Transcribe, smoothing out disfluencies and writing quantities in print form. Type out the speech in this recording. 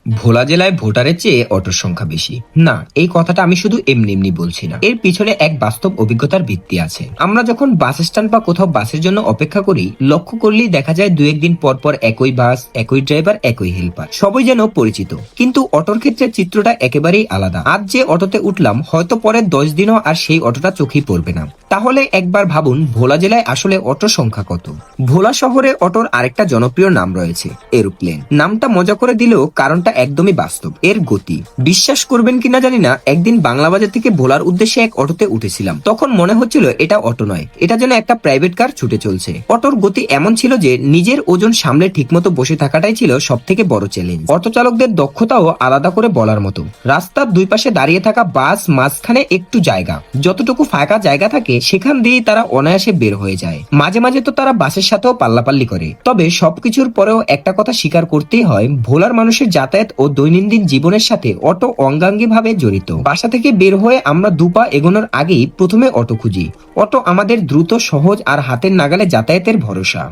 ভোলা জেলায় ভোটারের চেয়ে অটোর সংখ্যা বেশি। না, এই কথাটা আমি শুধু এমনি এমনি বলছি না, এর পিছনে এক বাস্তব অভিজ্ঞতার ভিত্তি আছে। আমরা যখন বাস স্ট্যান্ড বা কোথাও বাসের জন্য অপেক্ষা করি, লক্ষ্য করলেই দেখা যায় দু একদিন পর পর একই বাস, একই ড্রাইভার, একই হেল্পার, সবই যেন পরিচিত। কিন্তু অটোর ক্ষেত্রে চিত্রটা একেবারেই আলাদা। আজ যে অটোতে উঠলাম, হয়তো পরের 10 দিনও আর সেই অটোটা চোখেই পড়বে না। তাহলে একবার ভাবুন, ভোলা জেলায় আসলে অটোর সংখ্যা কত। ভোলা শহরে অটোর আরেকটা জনপ্রিয় নাম রয়েছে, এরোপ্লেন। নামটা মজা করে দিলেও কারণটা একদমই বাস্তব, এর গতি। বিশ্বাস করবেন কিনা জানি না, একদিন বাংলা বাজার থেকে ভোলার উদ্দেশ্যে এক অটোতে উঠেছিলাম। তখন মনে হচ্ছিল এটা অটো নয়, এটা যেন একটা প্রাইভেট কার ছুটে চলছে। অটোর গতি এমন ছিল যে নিজের ওজন সামলে ঠিকমতো বসে থাকাটাই ছিল সব থেকে বড় চ্যালেঞ্জ। অটো চালকদের দক্ষতাও আলাদা করে বলার মতো। রাস্তার দুই পাশে দাঁড়িয়ে থাকা বাস, মাঝখানে একটু জায়গা, যতটুকু ফাঁকা জায়গা থাকে সেখান দিয়েই তারা অনায়াসে বের হয়ে যায়। মাঝে মাঝে তো তারা বাসের সাথেও পাল্লাপাল্লি করে। তবে সবকিছুর পরেও একটা কথা স্বীকার করতেই হয়, ভোলার মানুষের যাতায়াত ও দৈনন্দিন জীবনের সাথে অটো অঙ্গাঙ্গিভাবে জড়িত। বাসা থেকে বের হয়ে আমরা দুপা এগোনোর আগেই প্রথমে অটো খুঁজি। অটো আমাদের দ্রুত, সহজ আর হাতের নাগালে যাতায়াতের ভরসা।